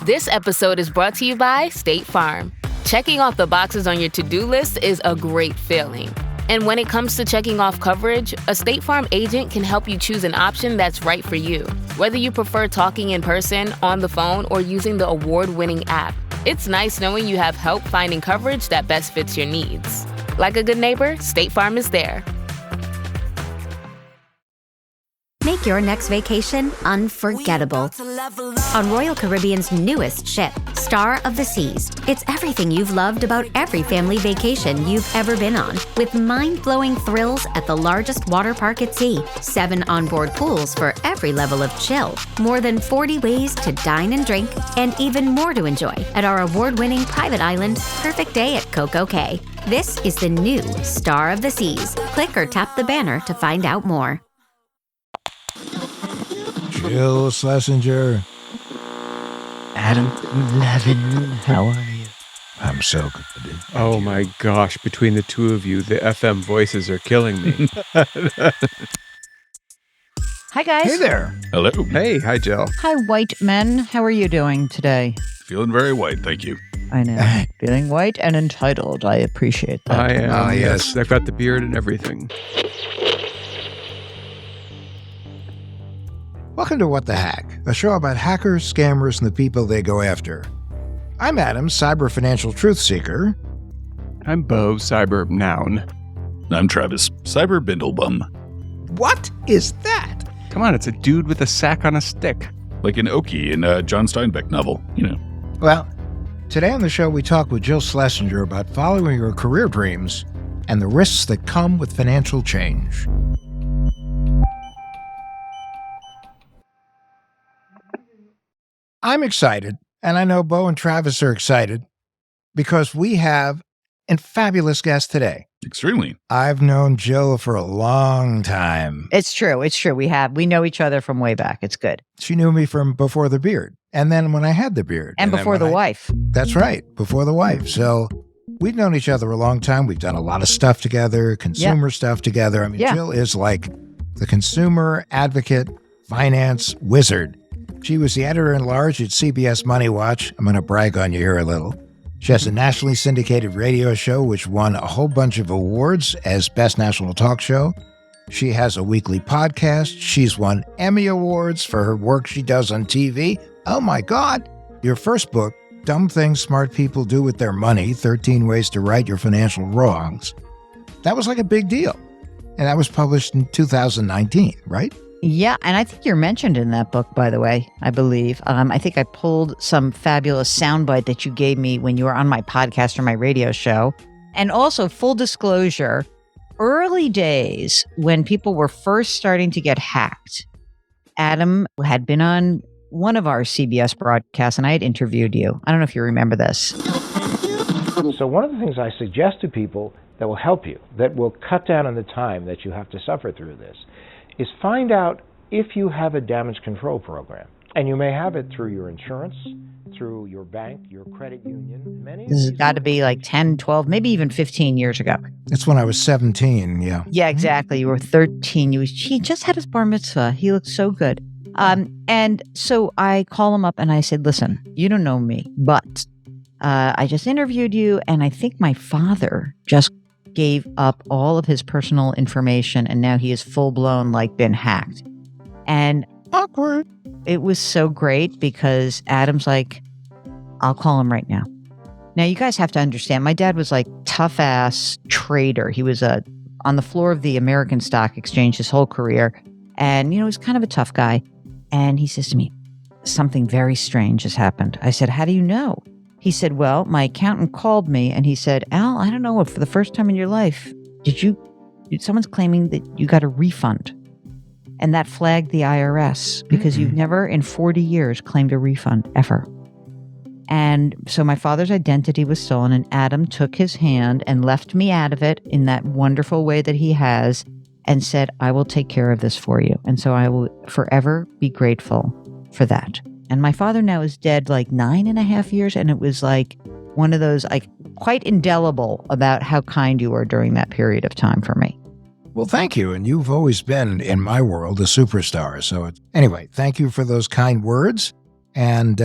This episode is brought to you by State Farm. Checking off the boxes on your to-do list is a great feeling. And when it comes to checking off coverage, a State Farm agent can help you choose an option that's right for you. Whether you prefer talking in person, on the phone, or using the award-winning app, it's nice knowing you have help finding coverage that best fits your needs. Like a good neighbor, State Farm is there. Make your next vacation unforgettable on Royal Caribbean's newest ship, Star of the Seas. It's everything you've loved about every family vacation you've ever been on, with mind-blowing thrills at the largest water park at sea, 7 onboard pools for every level of chill, more than 40 ways to dine and drink, and even more to enjoy at our award-winning private island, Perfect Day at Coco Cay. This is the new Star of the Seas. Click or tap the banner to find out more. Jill Schlesinger. Adam 11, how are you? I'm so good. Oh my gosh, between the two of you, the FM voices are killing me. Hi, guys. Hey there. Hello. Hey, hi, Jill. Hi, white men. How are you doing today? Feeling very white, thank you. I know. Feeling white and entitled. I appreciate that. I am. Oh, yes. I've got the beard and everything. Welcome to What the Hack, a show about hackers, scammers, and the people they go after. I'm Adam, cyber financial truth seeker. I'm Beau, cyber noun. I'm Travis, cyber bindlebum. What is that? Come on, it's a dude with a sack on a stick. Like an Okie in a John Steinbeck novel, you know. Well, today on the show we talk with Jill Schlesinger about following your career dreams and the risks that come with financial change. I'm excited, and I know Beau and Travis are excited, because we have a fabulous guest today. Extremely. I've known Jill for a long time. It's true. It's true. We know each other from way back. It's good. She knew me from before the beard, and then when I had the beard. And then before when the wife. That's right, before the wife. So we've known each other a long time. We've done a lot of stuff together, consumer stuff together. I mean, Jill is like the consumer advocate, finance wizard. She was the editor-in-large at CBS Money Watch. I'm going to brag on you here a little. She has a nationally syndicated radio show which won a whole bunch of awards as Best National Talk Show. She has a weekly podcast. She's won Emmy Awards for her work she does on TV. Oh my God! Your first book, Dumb Things Smart People Do With Their Money, 13 Ways to Right Your Financial Wrongs. That was like a big deal. And that was published in 2019, right? Yeah, and I think you're mentioned in that book, by the way, I believe. I think I pulled some fabulous soundbite that you gave me when you were on my podcast or my radio show. And also, full disclosure, early days when people were first starting to get hacked, Adam had been on one of our CBS broadcasts, and I had interviewed you. I don't know if you remember this. So one of the things I suggest to people that will help you, that will cut down on the time that you have to suffer through this, is find out if you have a damage control program. And you may have it through your insurance, through your bank, your credit union. This has got to be like 10, 12, maybe even 15 years ago. That's when I was 17, yeah. Yeah, exactly. You were 13. He just had his bar mitzvah. He looked so good. And so I call him up and I said, listen, you don't know me, but I just interviewed you, and I think my father just gave up all of his personal information, and now he is full-blown, like, been hacked. And awkward. It was so great because Adam's like, I'll call him right now. Now, you guys have to understand, my dad was like tough-ass trader. He was on the floor of the American Stock Exchange his whole career, and, you know, he's kind of a tough guy. And he says to me, something very strange has happened. I said, how do you know? He said, well, my accountant called me and he said, Al, I don't know what, for the first time in your life, someone's claiming that you got a refund. And that flagged the IRS because you've never in 40 years claimed a refund ever. And so my father's identity was stolen, and Adam took his hand and left me out of it in that wonderful way that he has and said, I will take care of this for you. And so I will forever be grateful for that. And my father now is dead like 9.5 years. And it was like one of those, like, quite indelible about how kind you were during that period of time for me. Well, thank you. And you've always been, in my world, a superstar. So anyway, thank you for those kind words. And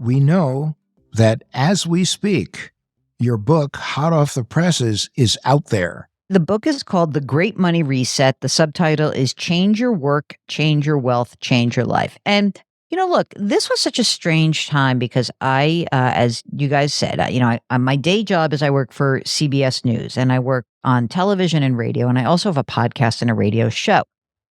we know that as we speak, your book, hot off the presses, is out there. The book is called The Great Money Reset. The subtitle is Change Your Work, Change Your Wealth, Change Your Life. And, look, this was such a strange time because I, as you guys said, my day job is I work for CBS News and I work on television and radio. And I also have a podcast and a radio show.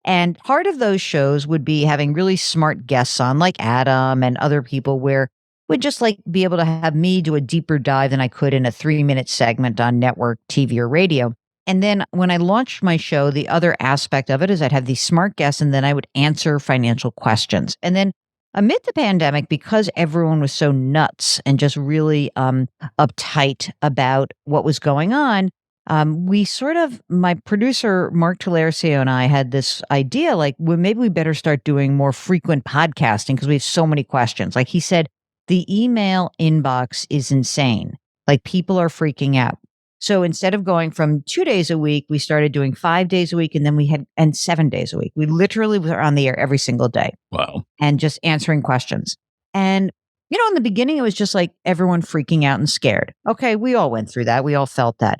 And part of those shows would be having really smart guests on, like Adam and other people, where would just be able to have me do a deeper dive than I could in a 3-minute segment on network TV or radio. And then when I launched my show, the other aspect of it is I'd have these smart guests and then I would answer financial questions. And then amid the pandemic, because everyone was so nuts and just really uptight about what was going on, my producer, Mark Talercio, and I had this idea, maybe we better start doing more frequent podcasting because we have so many questions. Like he said, the email inbox is insane. People are freaking out. So instead of going from 2 days a week, we started doing 5 days a week, and then and 7 days a week. We literally were on the air every single day. Wow. And just answering questions. And, in the beginning, it was just everyone freaking out and scared. Okay, we all went through that. We all felt that.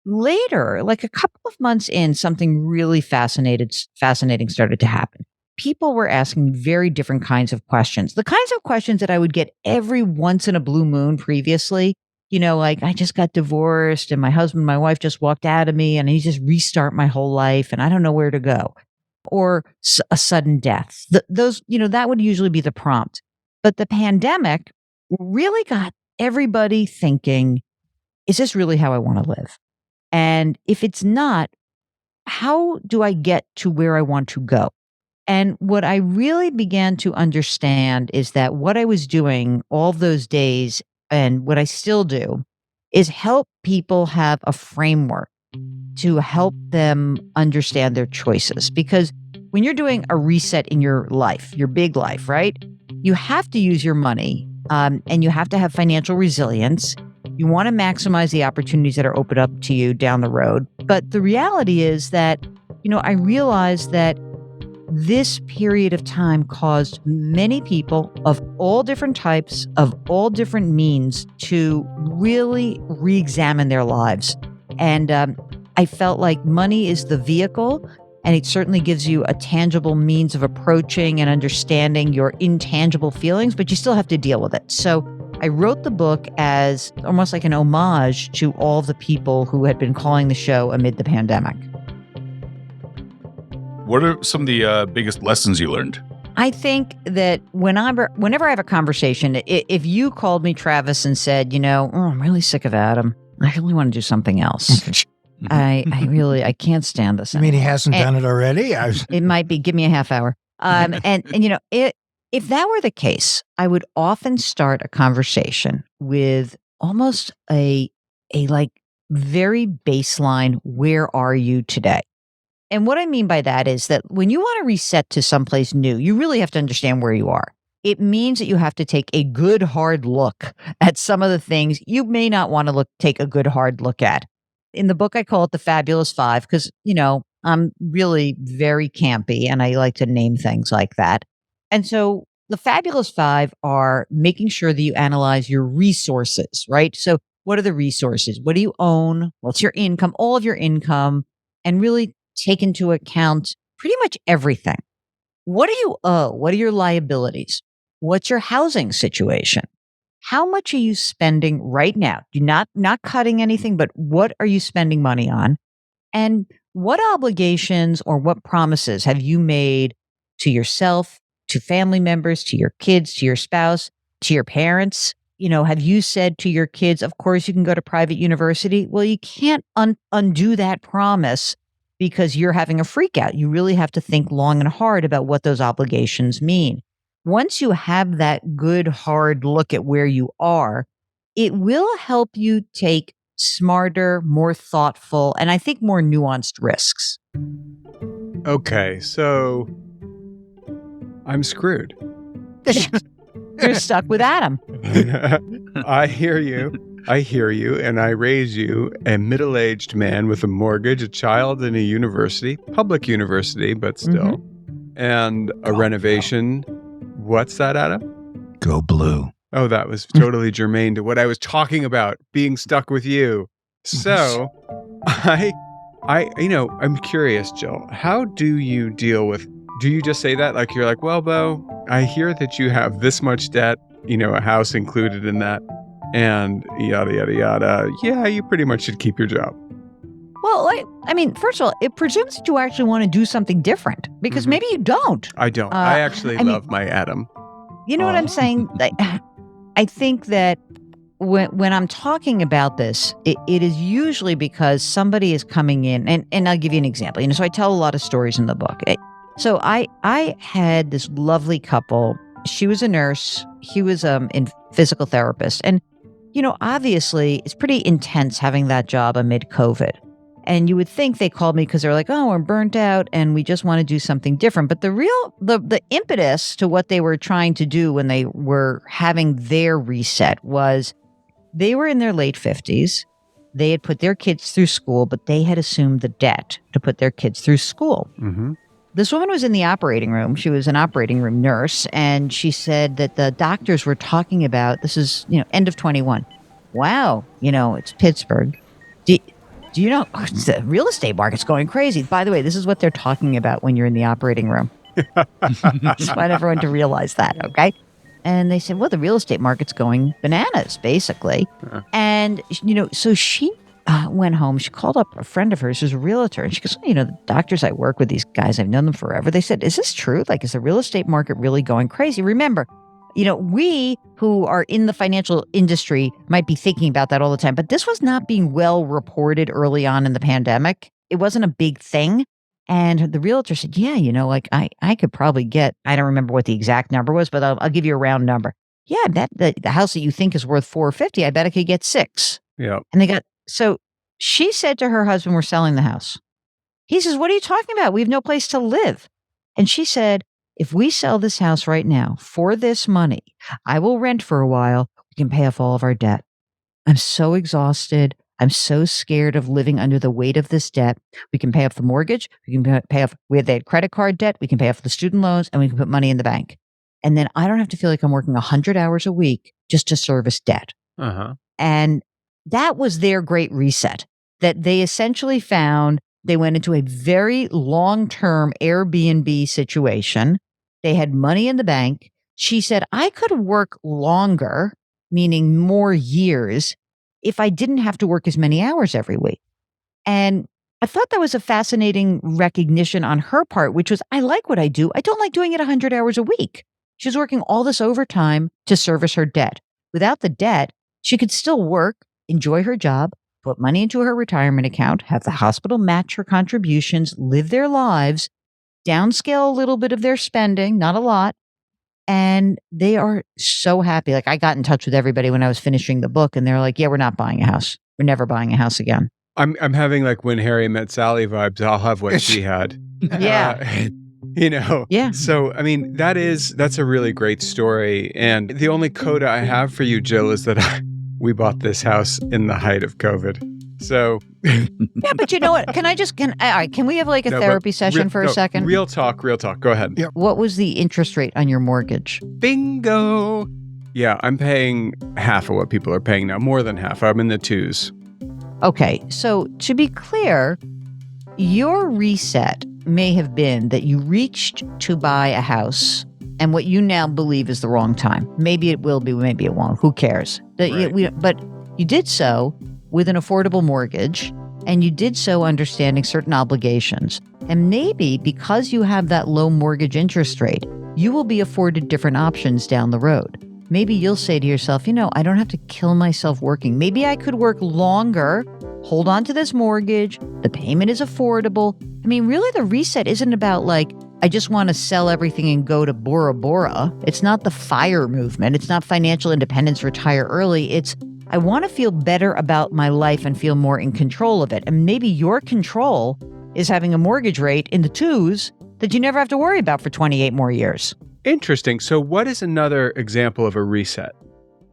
Later, a couple of months in, something really fascinating started to happen. People were asking very different kinds of questions. The kinds of questions that I would get every once in a blue moon previously. I just got divorced and my wife just walked out of me and I just restart my whole life and I don't know where to go. Or a sudden death. That would usually be the prompt. But the pandemic really got everybody thinking, is this really how I want to live? And if it's not, how do I get to where I want to go? And what I really began to understand is that what I was doing all those days and what I still do is help people have a framework to help them understand their choices. Because when you're doing a reset in your life, your big life, right? You have to use your money and you have to have financial resilience. You want to maximize the opportunities that are opened up to you down the road. But the reality is that, I realized that this period of time caused many people of all different types, of all different means, to really re-examine their lives. And I felt like money is the vehicle, and it certainly gives you a tangible means of approaching and understanding your intangible feelings, but you still have to deal with it. So I wrote the book as almost like an homage to all the people who had been calling the show amid the pandemic. What are some of the biggest lessons you learned? I think that whenever I have a conversation, if you called me, Travis, and said, I'm really sick of Adam. I really want to do something else. I can't stand this anymore. You mean he hasn't done it already? It might be. Give me a half hour. If that were the case, I would often start a conversation with almost a very baseline, where are you today? And what I mean by that is that when you want to reset to someplace new, you really have to understand where you are. It means that you have to take a good, hard look at some of the things you may not want to take a good, hard look at. In the book, I call it the Fabulous Five because, I'm really very campy and I like to name things like that. And so the Fabulous Five are making sure that you analyze your resources, right? So what are the resources? What do you own? What's your income? All of your income, and really take into account pretty much everything. What do you owe? What are your liabilities? What's your housing situation? How much are you spending right now? You're not cutting anything, but what are you spending money on? And what obligations or what promises have you made to yourself, to family members, to your kids, to your spouse, to your parents? Have you said to your kids, of course you can go to private university? Well, you can't undo that promise because you're having a freak out. You really have to think long and hard about what those obligations mean. Once you have that good, hard look at where you are, it will help you take smarter, more thoughtful, and I think more nuanced risks. Okay, so I'm screwed. You're stuck with Adam. I hear you, and I raise you, a middle-aged man with a mortgage, a child in a university, public university, but still, and a renovation. What's that, Adam? Go blue. Oh, that was totally germane to what I was talking about, being stuck with you. So I'm curious, Jill, how do you deal with, do you just say that? Like, you're like, well, Beau, I hear that you have this much debt, a house included in that, and yada, yada, yada. Yeah, you pretty much should keep your job. Well, first of all, it presumes that you actually want to do something different, because maybe you don't. I don't. I actually love my Adam. You know what I'm saying? I think that when I'm talking about this, it is usually because somebody is coming in, and I'll give you an example. So I tell a lot of stories in the book. So I had this lovely couple. She was a nurse. He was a physical therapist. And, obviously, it's pretty intense having that job amid COVID. And you would think they called me because they're like, oh, we're burnt out and we just want to do something different. But the impetus to what they were trying to do when they were having their reset was they were in their late 50s. They had put their kids through school, but they had assumed the debt to put their kids through school. Mm-hmm. This woman was in the operating room. She was an operating room nurse. And she said that the doctors were talking about, this is, end of 21. Wow, it's Pittsburgh. Do you know, the real estate market's going crazy. By the way, this is what they're talking about when you're in the operating room. I just want everyone to realize that, okay? And they said, well, the real estate market's going bananas, basically. And, so she went home. She called up a friend of hers who's a realtor. And she goes, the doctors I work with, these guys, I've known them forever. They said, is this true? Like, is the real estate market really going crazy? Remember, we who are in the financial industry might be thinking about that all the time, but this was not being well reported early on in the pandemic. It wasn't a big thing. And the realtor said, yeah, I could probably get, I don't remember what the exact number was, but I'll give you a round number. Yeah, the house that you think is worth $450, I bet I could get $6. Yeah. And so she said to her husband, we're selling the house. He says, what are you talking about? We have no place to live. And she said, if we sell this house right now for this money, I will rent for a while. We can pay off all of our debt. I'm so exhausted. I'm so scared of living under the weight of this debt. We can pay off the mortgage. We can pay off, they had credit card debt. We can pay off the student loans, and we can put money in the bank. And then I don't have to feel like I'm working 100 hours a week just to service debt. Uh-huh. And that was their great reset, that they essentially found. They went into a very long-term Airbnb situation. They had money in the bank. She said, I could work longer, meaning more years, if I didn't have to work as many hours every week. And I thought that was a fascinating recognition on her part, which was, I like what I do. I don't like doing it 100 hours a week. She was working all this overtime to service her debt. Without the debt, she could still work, enjoy her job, put money into her retirement account, have the hospital match her contributions, live their lives, downscale a little bit of their spending, not a lot. And they are so happy. Like, I got in touch with everybody when I was finishing the book, and they're like, yeah, we're not buying a house. We're never buying a house again. I'm having like When Harry Met Sally vibes. I'll have what she had. Yeah. Yeah. So, that's a really great story. And the only coda I have for you, Jill, is that we bought this house in the height of COVID. So. Yeah, but you know what? Can we have like a therapy session for a second? Real talk. Go ahead. Yep. What was the interest rate on your mortgage? Bingo. Yeah, I'm paying half of what people are paying now, more than half. I'm in the 2s. Okay, so to be clear, your reset may have been that you reached to buy a house and what you now believe is the wrong time. Maybe it will be, maybe it won't. Who cares? Right. But you did so with an affordable mortgage, and you did so understanding certain obligations. And maybe because you have that low mortgage interest rate, you will be afforded different options down the road. Maybe you'll say to yourself, I don't have to kill myself working. Maybe I could work longer, hold on to this mortgage. The payment is affordable. Really, the reset isn't about like, I just want to sell everything and go to Bora Bora. It's not the FIRE movement. It's not financial independence, retire early. It's, I want to feel better about my life and feel more in control of it. And maybe your control is having a mortgage rate in the 2s that you never have to worry about for 28 more years. Interesting. So what is another example of a reset?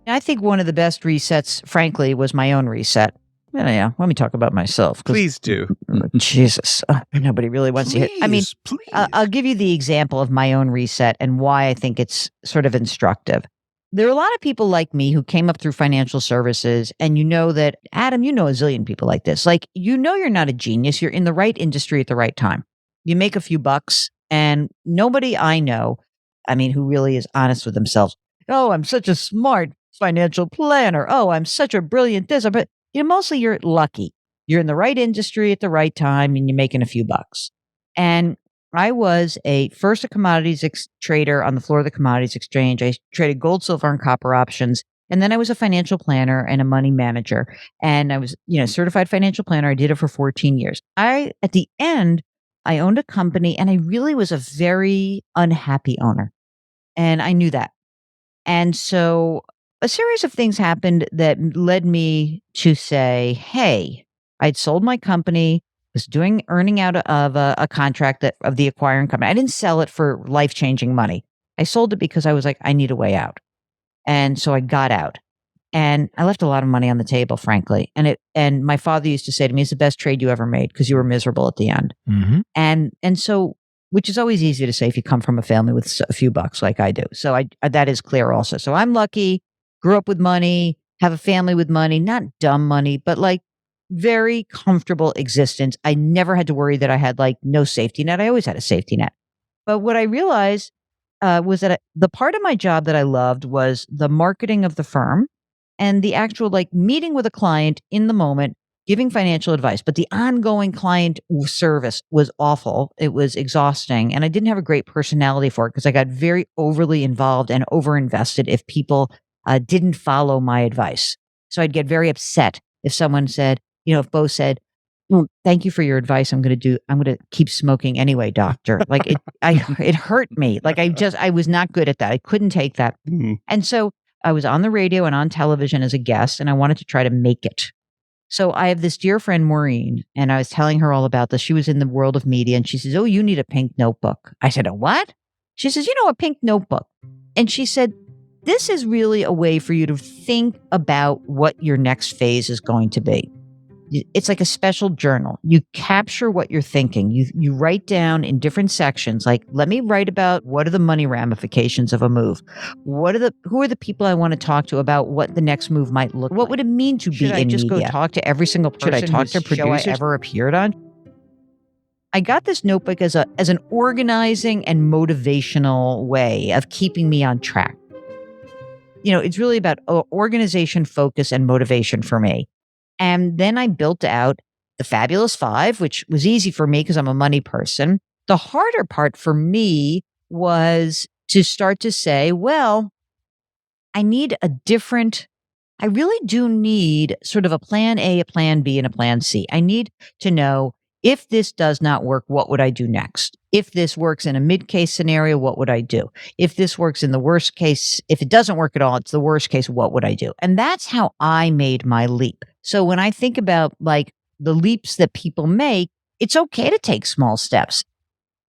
I think one of the best resets, frankly, was my own reset. Yeah, let me talk about myself. Please do. Jesus, nobody really wants to hear. Please. I'll give you the example of my own reset and why I think it's sort of instructive. there are a lot of people like me who came up through financial services, and you know that, Adam, you know a zillion people like this. Like, you know you're not a genius. You're in the right industry at the right time. You make a few bucks, and nobody I know, I mean, who really is honest with themselves, oh, I'm such a smart financial planner. Oh, I'm such a brilliant this. But mostly you're lucky. You're in the right industry at the right time, and you're making a few bucks. And I was first a commodities trader on the floor of the commodities exchange. I traded gold, silver, and copper options. And then I was a financial planner and a money manager. And I was, certified financial planner. I did it for 14 years. At the end, I owned a company, and I really was a very unhappy owner. And I knew that. And so a series of things happened that led me to say, hey, I'd sold my company, was earning out of a contract of the acquiring company. I didn't sell it for life-changing money. I sold it because I was like, I need a way out. And so I got out. And I left a lot of money on the table, frankly. And my father used to say to me, it's the best trade you ever made because you were miserable at the end. Mm-hmm. And so, which is always easy to say if you come from a family with a few bucks like I do. So that is clear also. So I'm lucky, grew up with money, have a family with money, not dumb money, but like very comfortable existence. I never had to worry that I had like no safety net. I always had a safety net. But what I realized was that the part of my job that I loved was the marketing of the firm and the actual like meeting with a client in the moment, giving financial advice. But the ongoing client service was awful. It was exhausting. And I didn't have a great personality for it because I got very overly involved and overinvested if people didn't follow my advice. So I'd get very upset if someone said, if Beau said, well, thank you for your advice. I'm going to keep smoking anyway, doctor. Like it hurt me. Like I was not good at that. I couldn't take that. Mm-hmm. And so I was on the radio and on television as a guest, and I wanted to try to make it. So I have this dear friend, Maureen, and I was telling her all about this. She was in the world of media, and she says, oh, you need a pink notebook. I said, a what? She says, a pink notebook. And she said, this is really a way for you to think about what your next phase is going to be. It's like a special journal. You capture what you're thinking. You write down in different sections, like, let me write about what are the money ramifications of a move? Who are the people I want to talk to about what the next move might look like? What would it mean to be in media? Should I just go talk to every single person? Should I talk to producers I ever appeared on? I got this notebook as an organizing and motivational way of keeping me on track. It's really about organization, focus, and motivation for me. And then I built out the Fabulous Five, which was easy for me because I'm a money person. The harder part for me was to start to say, well, I really do need sort of a plan A, a plan B, and a plan C. I need to know, if this does not work, what would I do next? If this works in a mid-case scenario, what would I do? If this works in the worst case, if it doesn't work at all, it's the worst case, what would I do? And that's how I made my leap. So when I think about like the leaps that people make, it's okay to take small steps.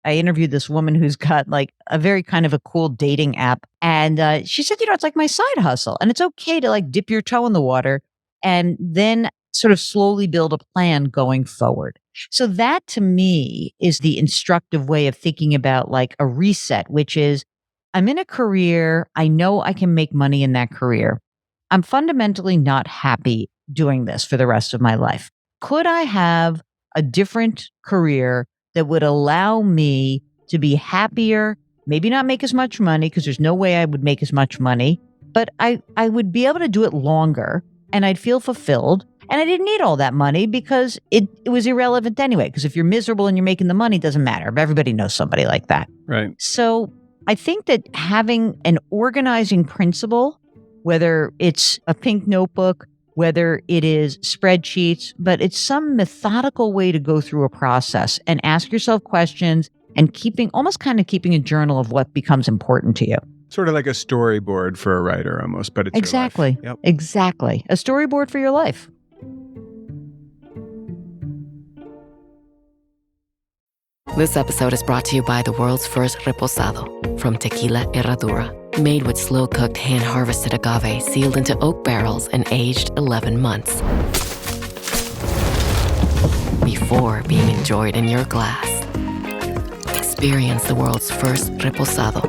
I interviewed this woman who's got like a very kind of a cool dating app. And she said, it's like my side hustle. And it's okay to like dip your toe in the water and then sort of slowly build a plan going forward. So that to me is the instructive way of thinking about like a reset, which is I'm in a career. I know I can make money in that career. I'm fundamentally not happy doing this for the rest of my life. Could I have a different career that would allow me to be happier, maybe not make as much money because there's no way I would make as much money, but I would be able to do it longer and I'd feel fulfilled. And I didn't need all that money because it was irrelevant anyway. Because if you're miserable and you're making the money, it doesn't matter. Everybody knows somebody like that. Right. So I think that having an organizing principle, whether it's a pink notebook, whether it is spreadsheets, but it's some methodical way to go through a process and ask yourself questions and keeping a journal of what becomes important to you. Sort of like a storyboard for a writer almost, but it's exactly. Your life. Yep. Exactly. A storyboard for your life. This episode is brought to you by the world's first reposado from Tequila Herradura. Made with slow-cooked, hand-harvested agave sealed into oak barrels and aged 11 months. Before being enjoyed in your glass. Experience the world's first reposado,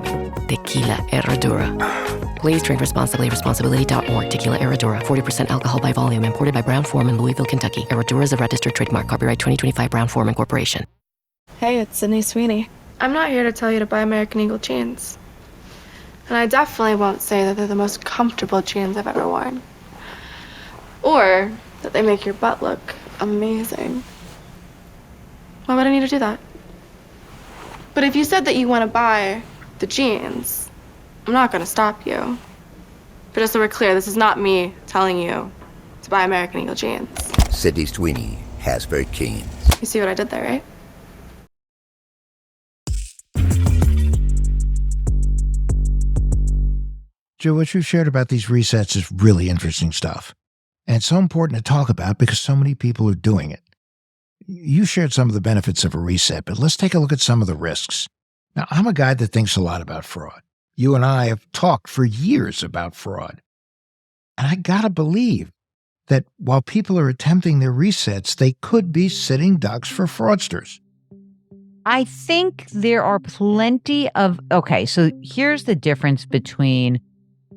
Tequila Herradura. Please drink responsibly. Responsibility.org. Tequila Herradura. 40% alcohol by volume. Imported by Brown-Forman, Louisville, Kentucky. Herradura is a registered trademark. Copyright 2025 Brown-Forman Corporation. Hey, it's Sydney Sweeney. I'm not here to tell you to buy American Eagle jeans. And I definitely won't say that they're the most comfortable jeans I've ever worn. Or that they make your butt look amazing. Why would I need to do that? But if you said that you want to buy the jeans, I'm not going to stop you. But just so we're clear, this is not me telling you to buy American Eagle jeans. Sydney Sweeney, Hasbro jeans. You see what I did there, right? Jill, what you shared about these resets is really interesting stuff. And it's so important to talk about because so many people are doing it. You shared some of the benefits of a reset, but let's take a look at some of the risks. Now, I'm a guy that thinks a lot about fraud. You and I have talked for years about fraud. And I gotta believe that while people are attempting their resets, they could be sitting ducks for fraudsters. I think there are plenty of, okay, so here's the difference between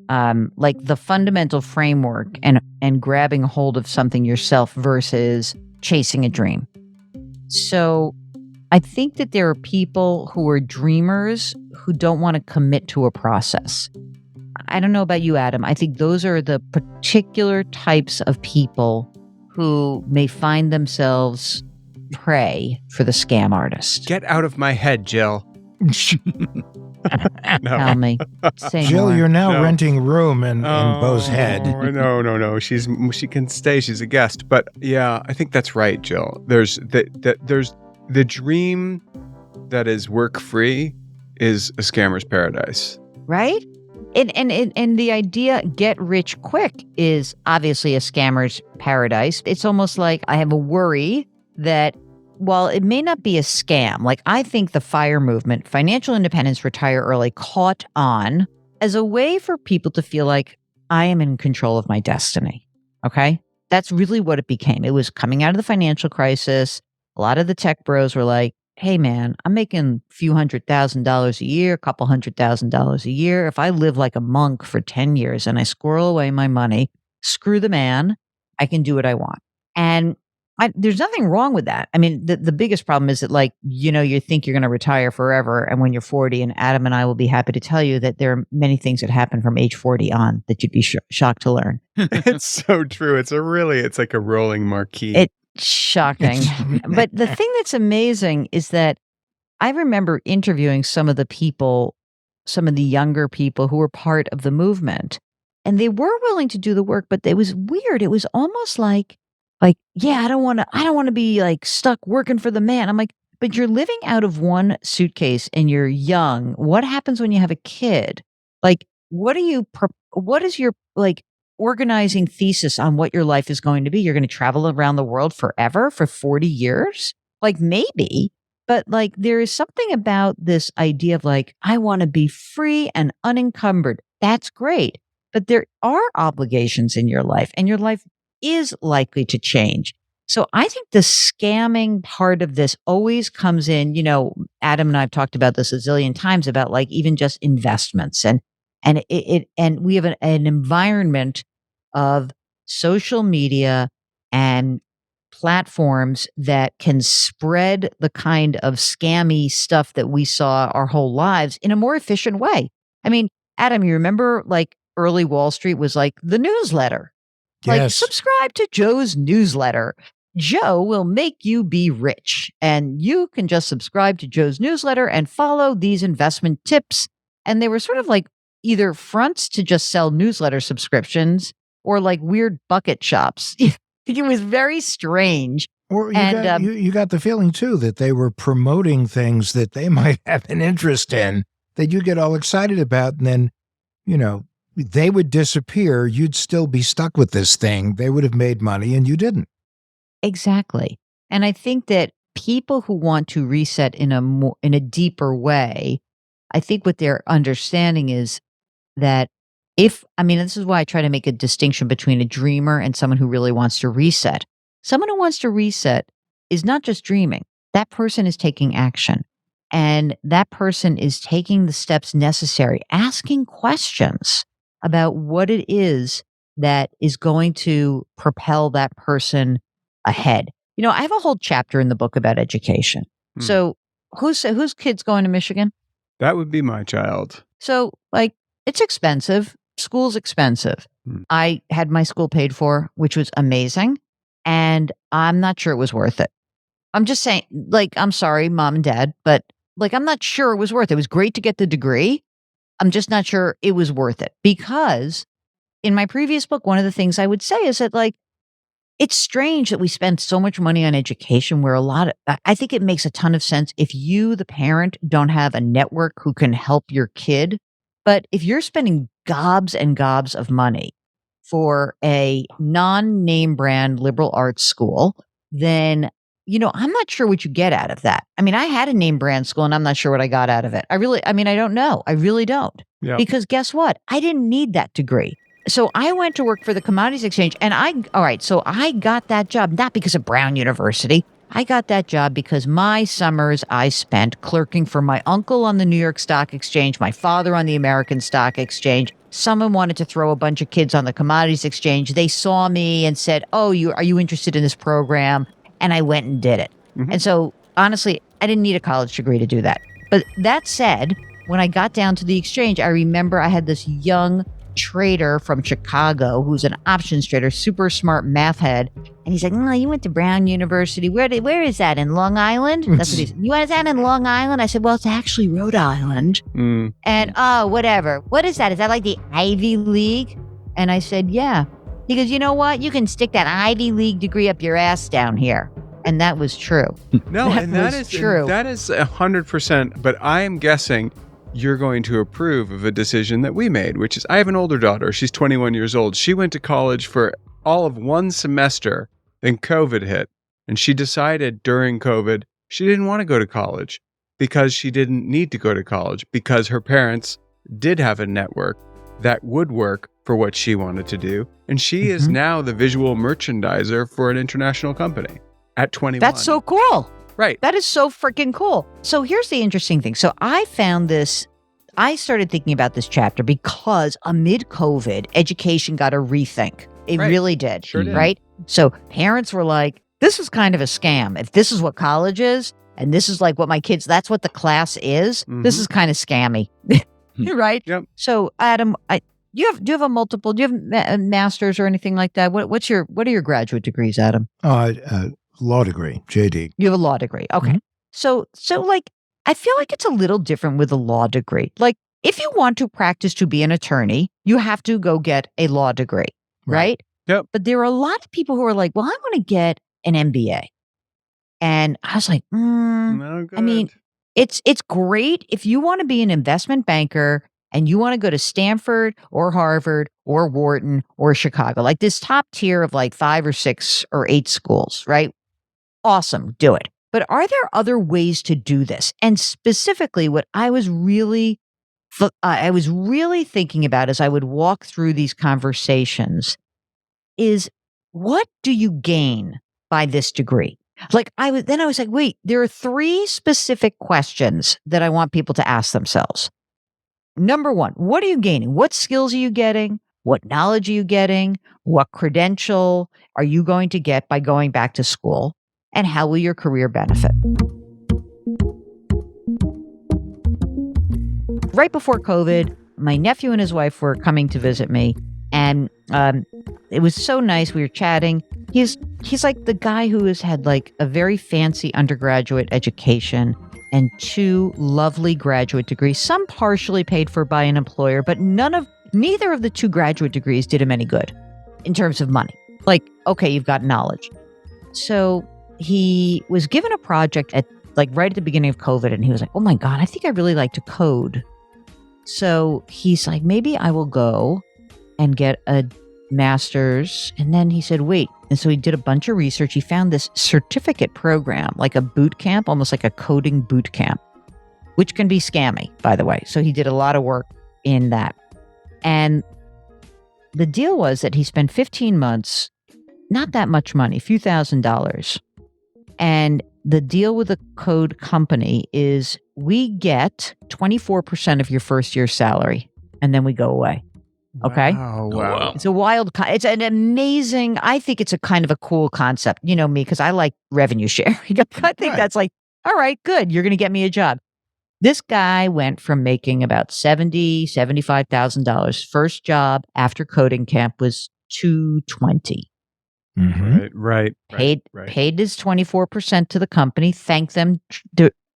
like the fundamental framework and grabbing a hold of something yourself versus chasing a dream. So I think that there are people who are dreamers who don't want to commit to a process. I don't know about you, Adam. I think those are the particular types of people who may find themselves prey for the scam artist. Get out of my head, Jill. Tell me. Say Jill, more. you're now renting room in Beau's head. No. She can stay. She's a guest. But yeah, I think that's right, Jill. There's the dream that is work free is a scammer's paradise. Right? And the idea get rich quick is obviously a scammer's paradise. It's almost like I have a worry that while it may not be a scam, like I think the FIRE movement, financial independence, retire early, caught on as a way for people to feel like I am in control of my destiny. Okay? That's really what it became. It was coming out of the financial crisis. A lot of the tech bros were like, hey man, I'm making a few $100,000 a year, a couple $100,000 a year. If I live like a monk for 10 years and I squirrel away my money, screw the man, I can do what I want. And there's nothing wrong with that. I mean, the biggest problem is that, like, you know, you think you're going to retire forever. And when you're 40, and Adam and I will be happy to tell you that there are many things that happen from age 40 on that you'd be shocked to learn. It's so true. It's like a rolling marquee. It's shocking. But the thing that's amazing is that I remember interviewing some of the younger people who were part of the movement, and they were willing to do the work, but it was weird. It was almost like, yeah, I don't want to be like stuck working for the man. I'm like, but you're living out of one suitcase and you're young. What happens when you have a kid? Like, what is your like organizing thesis on what your life is going to be? You're going to travel around the world forever for 40 years? Like, maybe, but like there is something about this idea of like, I want to be free and unencumbered. That's great. But there are obligations in your life, and your life is likely to change. So I think the scamming part of this always comes in, you know, Adam and I have talked about this a zillion times about like even just investments and we have an environment of social media and platforms that can spread the kind of scammy stuff that we saw our whole lives in a more efficient way. I mean, Adam, you remember like early Wall Street was like the newsletter. Yes. Like, subscribe to Joe's newsletter. Joe will make you be rich. And you can just subscribe to Joe's newsletter and follow these investment tips. And they were sort of like either fronts to just sell newsletter subscriptions or like weird bucket shops. It was very strange. Or you got the feeling, too, that they were promoting things that they might have an interest in that you get all excited about. And then, you know, they would disappear. You'd still be stuck with this thing. They would have made money and you didn't. Exactly. And I think that people who want to reset in a deeper way, I think what they're understanding is that this is why I try to make a distinction between a dreamer and someone who really wants to reset. Someone who wants to reset is not just dreaming. That person is taking action. And that person is taking the steps necessary, asking questions. about what it is that is going to propel that person ahead. You know, I have a whole chapter in the book about education. So whose kid's going to Michigan? That would be my child. So, like, it's expensive. School's expensive. I had my school paid for, which was amazing. And I'm not sure it was worth it. I'm just saying, like, I'm sorry, mom and dad, but like, I'm not sure it was worth it. It was great to get the degree. I'm just not sure it was worth it, because in my previous book, one of the things I would say is that, like, it's strange that we spend so much money on education where I think it makes a ton of sense if you, the parent, don't have a network who can help your kid. But if you're spending gobs and gobs of money for a non-name brand liberal arts school, then, you know, I'm not sure what you get out of that. I mean, I had a name brand school and I'm not sure what I got out of it. I don't know. I really don't. Yeah. Because guess what? I didn't need that degree. So I went to work for the Commodities Exchange, and I got that job, not because of Brown University. I got that job because my summers I spent clerking for my uncle on the New York Stock Exchange, my father on the American Stock Exchange. Someone wanted to throw a bunch of kids on the Commodities Exchange. They saw me and said, are you interested in this program? And I went and did it. And so, honestly, I didn't need a college degree to do that. But that said, when I got down to the exchange, I remember I had this young trader from Chicago who's an options trader, super smart math head. And he's like, no, you went to Brown University. Where is that? In Long Island? That's what he said. You want that in Long Island? I said, well, it's actually Rhode Island. And, whatever. What is that? Is that like the Ivy League? And I said, yeah. He goes, you know what? You can stick that Ivy League degree up your ass down here. And that was true. No, that is true. That is 100%. But I am guessing you're going to approve of a decision that we made, which is, I have an older daughter. She's 21 years old. She went to college for all of one semester. Then COVID hit. And she decided during COVID, she didn't want to go to college because she didn't need to go to college, because her parents did have a network that would work for what she wanted to do. And she is now the visual merchandiser for an international company at 21. That's so cool. Right. That is so freaking cool. So here's the interesting thing. So I started thinking about this chapter because amid COVID, education got a rethink. It really did. Sure did. Right? So parents were like, this is kind of a scam. If this is what college is, and this is like what my kids, that's what the class is, this is kind of scammy. Right? Yep. So Adam, do you have a master's or anything like that? What are your graduate degrees, Adam? Law degree, JD. You have a law degree. Okay. So like, I feel like it's a little different with a law degree. Like, if you want to practice to be an attorney, you have to go get a law degree, right? Yep. But there are a lot of people who are like, well, I want to get an MBA. And I was like, No good. I mean, it's great if you want to be an investment banker and you want to go to Stanford or Harvard or Wharton or Chicago, like this top tier of like 5 or 6 or 8 schools, right? Awesome, do it. But are there other ways to do this? And specifically, what I was really thinking about as I would walk through these conversations is, what do you gain by this degree? Like I was like, wait, there are 3 specific questions that I want people to ask themselves. Number 1, what are you gaining? What skills are you getting? What knowledge are you getting? What credential are you going to get by going back to school? And how will your career benefit? Right before COVID, my nephew and his wife were coming to visit me. And it was so nice. We were chatting. He's like the guy who has had like a very fancy undergraduate education and 2 lovely graduate degrees, some partially paid for by an employer, but neither of the 2 graduate degrees did him any good in terms of money. Like, okay, you've got knowledge. So he was given a project right at the beginning of COVID, and he was like, oh my God, I think I really like to code. So he's like, maybe I will go and get a master's. And then he said, wait. And so he did a bunch of research. He found this certificate program, like a boot camp, almost like a coding boot camp, which can be scammy, by the way. So he did a lot of work in that. And the deal was that he spent 15 months, not that much money, a few $1,000s. And the deal with the code company is we get 24% of your first year's salary, and then we go away. Okay. Wow. It's a wild, it's an amazing, I think it's a kind of a cool concept. You know me, because I like revenue sharing. I think that's like, all right, good. You're going to get me a job. This guy went from making about $75,000. First job after coding camp was $220,000. Right. Paid his 24% to the company. Thanked them.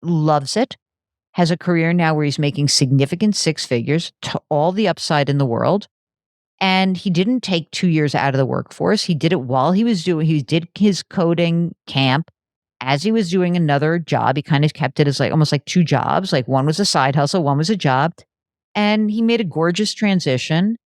Loves it. Has a career now where he's making significant six figures, to all the upside in the world. And he didn't take 2 years out of the workforce. He did it while he did his coding camp. As he was doing another job, he kind of kept it as like almost like two jobs. Like one was a side hustle, one was a job. And he made a gorgeous transition.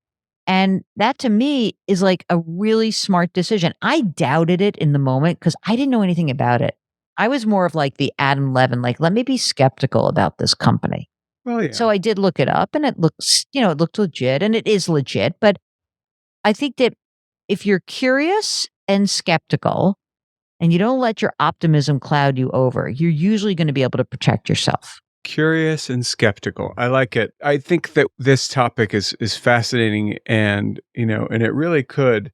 And that to me is like a really smart decision. I doubted it in the moment because I didn't know anything about it. I was more of like the Adam Levin, like, let me be skeptical about this company. Well, yeah. So I did look it up and it looks, it looked legit and it is legit. But I think that if you're curious and skeptical and you don't let your optimism cloud you over, you're usually going to be able to protect yourself. Curious and skeptical. I like it. I think that this topic is fascinating and, and it really could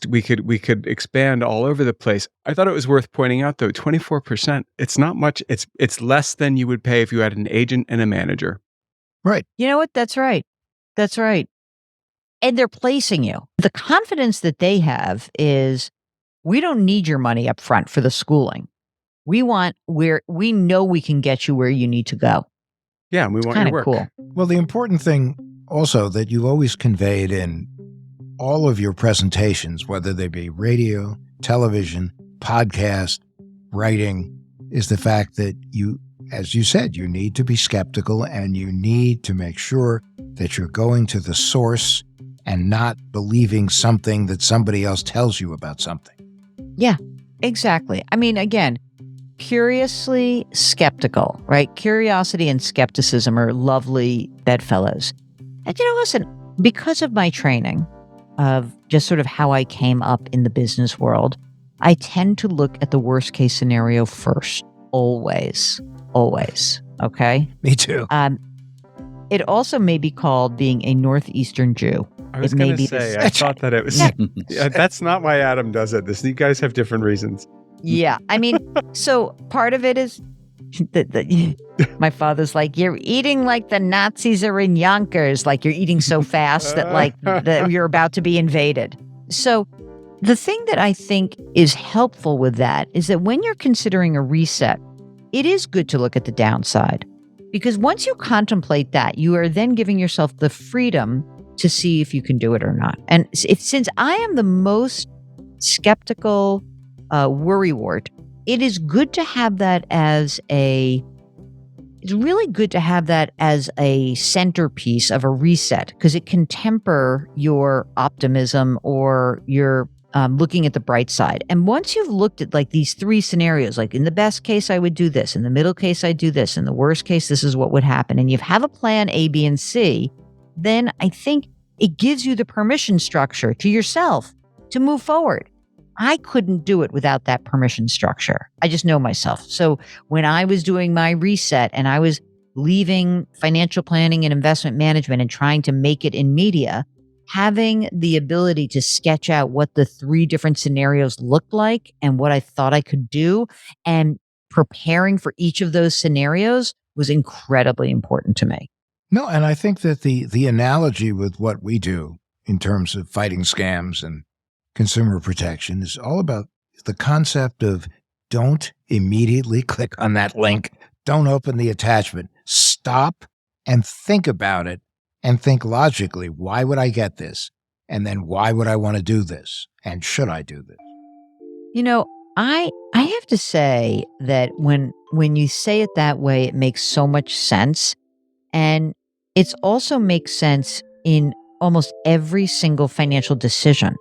we could expand all over the place. I thought it was worth pointing out though, 24%, it's not much. It's less than you would pay if you had an agent and a manager. Right. You know what? That's right. That's right. And they're placing you. The confidence that they have is we don't need your money up front for the schooling. We know we can get you where you need to go. Yeah, and we want your work. Cool. Well, the important thing also that you've always conveyed in all of your presentations, whether they be radio, television, podcast, writing, is the fact that you, as you said, you need to be skeptical and you need to make sure that you're going to the source and not believing something that somebody else tells you about something. Yeah, exactly. I mean, again, curiously skeptical, right? Curiosity and skepticism are lovely bedfellows. And listen, because of my training of just sort of how I came up in the business world, I tend to look at the worst case scenario first. Always. Okay? Me too. It also may be called being a Northeastern Jew. I was going to say, I thought that it was, yeah, that's not why Adam does it. You guys have different reasons. Yeah. I mean, so part of it is my father's like, you're eating like the Nazis are in Yonkers, like you're eating so fast that you're about to be invaded. So the thing that I think is helpful with that is that when you're considering a reset, it is good to look at the downside. Because once you contemplate that, you are then giving yourself the freedom to see if you can do it or not. And since I am the most skeptical worrywart, it is good to have that as it's really good to have that as a centerpiece of a reset, because it can temper your optimism or your looking at the bright side. And once you've looked at like these three scenarios, like in the best case, I would do this. In the middle case, I do this. In the worst case, this is what would happen. And you have a plan A, B, and C, then I think it gives you the permission structure to yourself to move forward. I couldn't do it without that permission structure. I just know myself. So when I was doing my reset and I was leaving financial planning and investment management and trying to make it in media, having the ability to sketch out what the three different scenarios looked like and what I thought I could do and preparing for each of those scenarios was incredibly important to me. No, and I think that the analogy with what we do in terms of fighting scams and consumer protection is all about the concept of don't immediately click on that link. Don't open the attachment. Stop and think about it and think logically, why would I get this? And then why would I want to do this? And should I do this? I have to say that when you say it that way, it makes so much sense. And it also makes sense in almost every single financial decision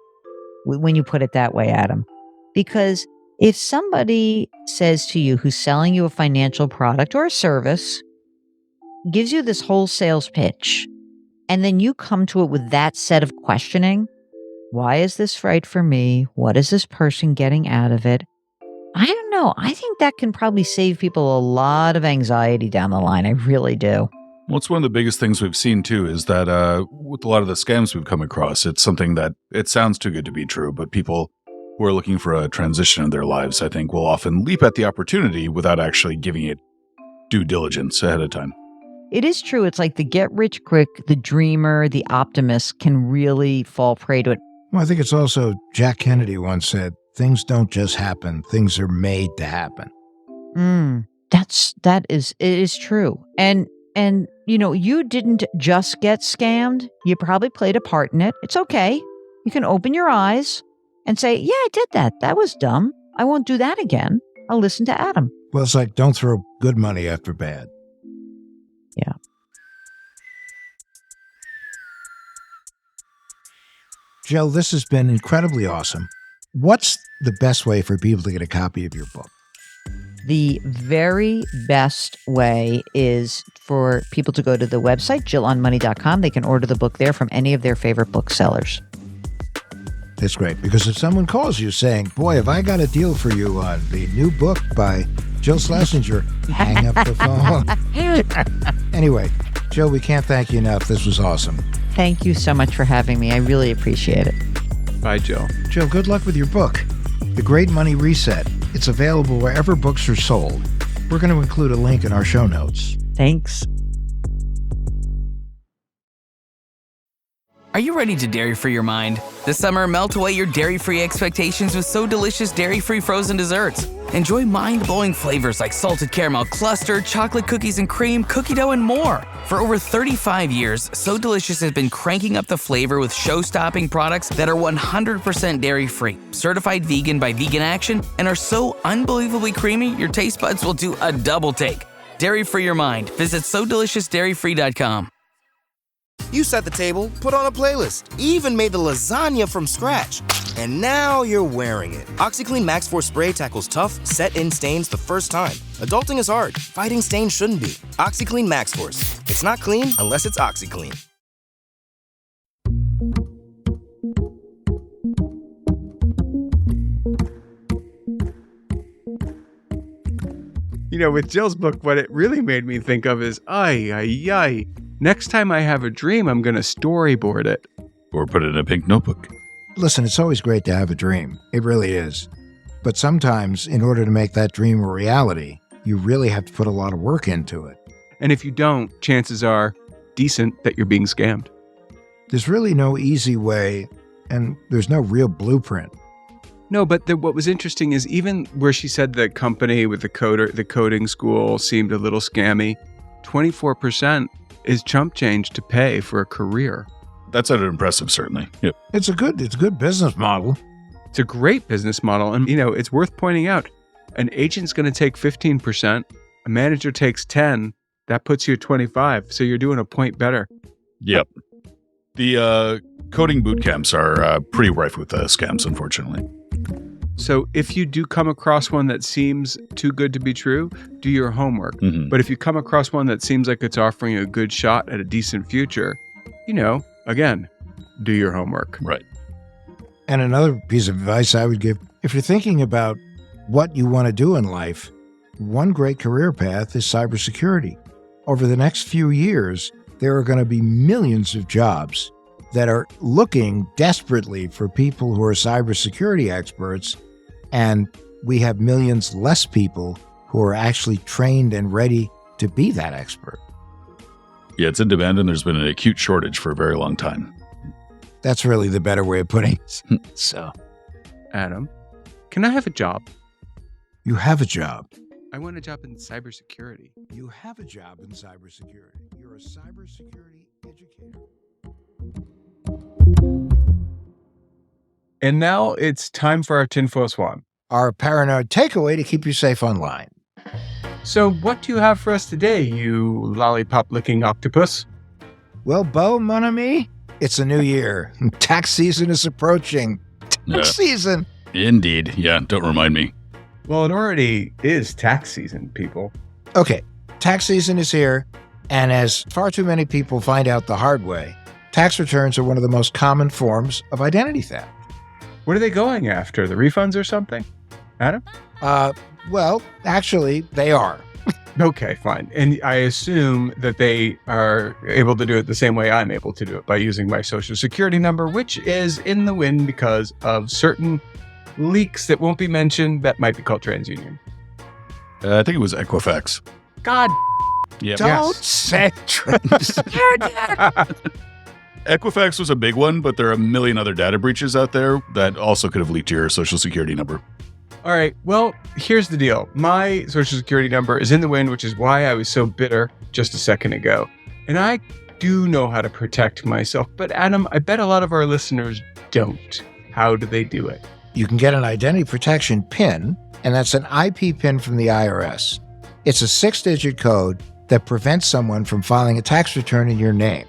when you put it that way, Adam. Because if somebody says to you who's selling you a financial product or a service, gives you this whole sales pitch, and then you come to it with that set of questioning, why is this right for me? What is this person getting out of it? I don't know. I think that can probably save people a lot of anxiety down the line. I really do. Well, it's one of the biggest things we've seen, too, is that with a lot of the scams we've come across, it's something that it sounds too good to be true, but people who are looking for a transition in their lives, I think, will often leap at the opportunity without actually giving it due diligence ahead of time. It is true. It's like the get-rich-quick, the dreamer, the optimist can really fall prey to it. Well, I think it's also, Jack Kennedy once said, things don't just happen, things are made to happen. It is true. And you didn't just get scammed. You probably played a part in it. It's okay. You can open your eyes and say, yeah, I did that. That was dumb. I won't do that again. I'll listen to Adam. Well, it's like, don't throw good money after bad. Yeah. Jill, this has been incredibly awesome. What's the best way for people to get a copy of your book? The very best way is for people to go to the website, jillonmoney.com. They can order the book there from any of their favorite booksellers. That's great, because if someone calls you saying, boy, have I got a deal for you on the new book by Jill Schlesinger, hang up the phone. Anyway, Jill, we can't thank you enough. This was awesome. Thank you so much for having me. I really appreciate it. Bye, Jill. Jill, good luck with your book, The Great Money Reset. It's available wherever books are sold. We're going to include a link in our show notes. Thanks. Are you ready to dairy-free your mind? This summer, melt away your dairy-free expectations with So Delicious dairy-free frozen desserts. Enjoy mind-blowing flavors like salted caramel cluster, chocolate cookies and cream, cookie dough, and more. For over 35 years, So Delicious has been cranking up the flavor with show-stopping products that are 100% dairy-free, certified vegan by Vegan Action, and are so unbelievably creamy, your taste buds will do a double take. Dairy-free your mind. Visit SoDeliciousDairyFree.com. You set the table, put on a playlist, even made the lasagna from scratch. And now you're wearing it. OxyClean Max Force Spray tackles tough, set-in stains the first time. Adulting is hard. Fighting stains shouldn't be. OxyClean Max Force. It's not clean unless it's OxyClean. With Jill's book, what it really made me think of is, next time I have a dream, I'm going to storyboard it. Or put it in a pink notebook. Listen, it's always great to have a dream. It really is. But sometimes, in order to make that dream a reality, you really have to put a lot of work into it. And if you don't, chances are decent that you're being scammed. There's really no easy way, and there's no real blueprint. No, but what was interesting is even where she said the company with the coding school seemed a little scammy, 24% is chump change to pay for a career. That's impressive, certainly. Yep. It's a good business model. It's a great business model. And, it's worth pointing out, an agent's going to take 15%, a manager takes 10, that puts you at 25. So you're doing a point better. Yep. The coding boot camps are pretty rife with scams, unfortunately. So if you do come across one that seems too good to be true, do your homework. Mm-hmm. But if you come across one that seems like it's offering a good shot at a decent future, again, do your homework. Right. And another piece of advice I would give, if you're thinking about what you want to do in life, one great career path is cybersecurity. Over the next few years, there are going to be millions of jobs that are looking desperately for people who are cybersecurity experts, and we have millions less people who are actually trained and ready to be that expert. Yeah, it's in demand, and there's been an acute shortage for a very long time. That's really the better way of putting it. So, Adam, can I have a job? You have a job. I want a job in cybersecurity. You have a job in cybersecurity. You're a cybersecurity educator. And now it's time for our tinfoil swan. Our paranoid takeaway to keep you safe online. So what do you have for us today, you lollipop-licking octopus? Well, Beau, mon ami, it's a new year. Tax season is approaching. Tax season! Indeed. Yeah, don't remind me. Well, it already is tax season, people. Okay, tax season is here, and as far too many people find out the hard way, tax returns are one of the most common forms of identity theft. What are they going after? The refunds or something? Adam? Well, actually, they are. Okay, fine. And I assume that they are able to do it the same way I'm able to do it, by using my social security number, which is in the wind because of certain leaks that won't be mentioned that might be called TransUnion. I think it was Equifax. God. Yep. Don't say Equifax was a big one, but there are a million other data breaches out there that also could have leaked your social security number. All right. Well, here's the deal. My social security number is in the wind, which is why I was so bitter just a second ago. And I do know how to protect myself. But Adam, I bet a lot of our listeners don't. How do they do it? You can get an identity protection PIN, and that's an IP PIN from the IRS. It's a 6-digit code that prevents someone from filing a tax return in your name.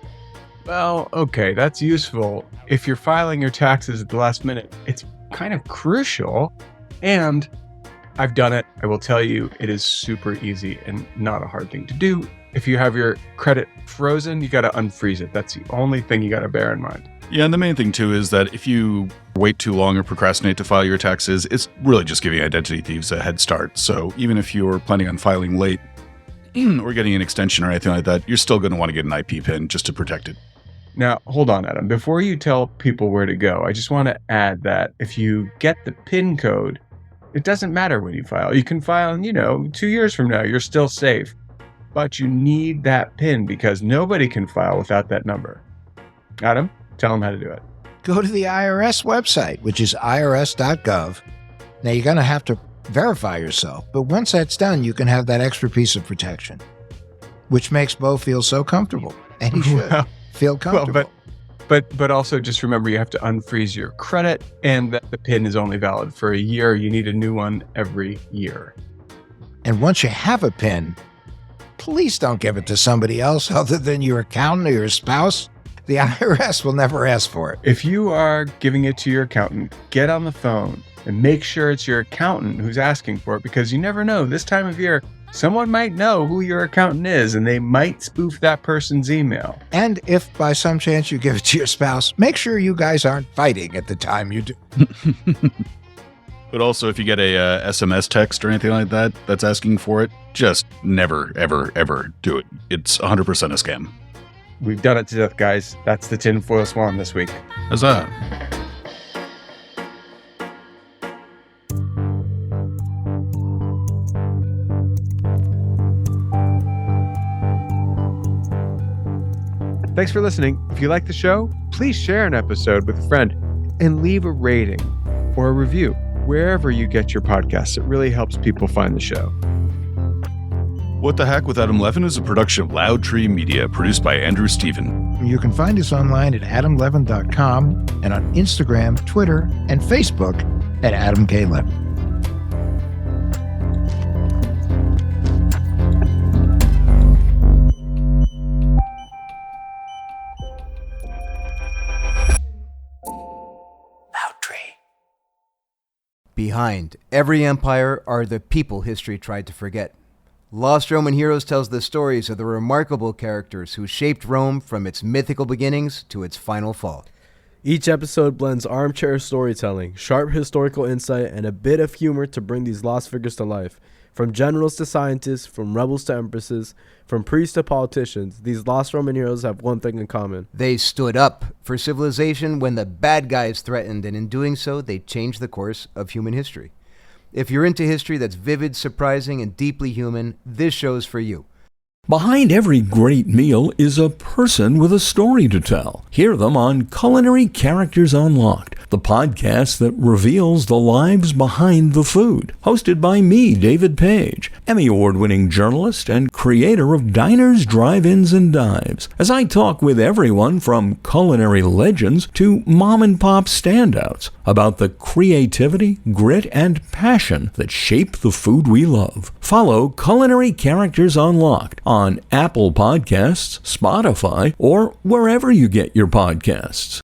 Well, okay, that's useful. If you're filing your taxes at the last minute, it's kind of crucial. And I've done it. I will tell you, it is super easy and not a hard thing to do. If you have your credit frozen, you got to unfreeze it. That's the only thing you got to bear in mind. Yeah, and the main thing, too, is that if you wait too long or procrastinate to file your taxes, it's really just giving identity thieves a head start. So even if you're planning on filing late or getting an extension or anything like that, you're still going to want to get an IP PIN just to protect it. Now, hold on, Adam. Before you tell people where to go, I just want to add that if you get the PIN code, it doesn't matter when you file. You can file, 2 years from now, you're still safe. But you need that PIN because nobody can file without that number. Adam, tell them how to do it. Go to the IRS website, which is irs.gov. Now, you're going to have to verify yourself. But once that's done, you can have that extra piece of protection, which makes Beau feel so comfortable. And he should feel comfortable. Well, but also just remember you have to unfreeze your credit and that the PIN is only valid for a year. You need a new one every year. And once you have a PIN, please don't give it to somebody else other than your accountant or your spouse. The IRS will never ask for it. If you are giving it to your accountant, get on the phone and make sure it's your accountant who's asking for it, because you never know. This time of year, someone might know who your accountant is and they might spoof that person's email. And if by some chance you give it to your spouse, make sure you guys aren't fighting at the time you do. But also, if you get a SMS text or anything like that that's asking for it, just never, ever, ever do it. It's 100% a scam. We've done it to death, guys. That's the tinfoil swan this week. Huzzah. Thanks for listening. If you like the show, please share an episode with a friend and leave a rating or a review wherever you get your podcasts. It really helps people find the show. What the Hack with Adam Levin is a production of Loud Tree Media, produced by Andrew Stephen. You can find us online at adamlevin.com and on Instagram, Twitter, and Facebook at Adam K. Levin. Behind every empire are the people history tried to forget. Lost Roman Heroes tells the stories of the remarkable characters who shaped Rome from its mythical beginnings to its final fall. Each episode blends armchair storytelling, sharp historical insight, and a bit of humor to bring these lost figures to life. From generals to scientists, from rebels to empresses, from priests to politicians, these lost Roman heroes have one thing in common. They stood up for civilization when the bad guys threatened, and in doing so, they changed the course of human history. If you're into history that's vivid, surprising, and deeply human, this show's for you. Behind every great meal is a person with a story to tell. Hear them on Culinary Characters Unlocked, the podcast that reveals the lives behind the food. Hosted by me, David Page, Emmy Award-winning journalist and creator of Diners, Drive-Ins, and Dives, as I talk with everyone from culinary legends to mom-and-pop standouts about the creativity, grit, and passion that shape the food we love. Follow Culinary Characters Unlocked on Apple Podcasts, Spotify, or wherever you get your podcasts.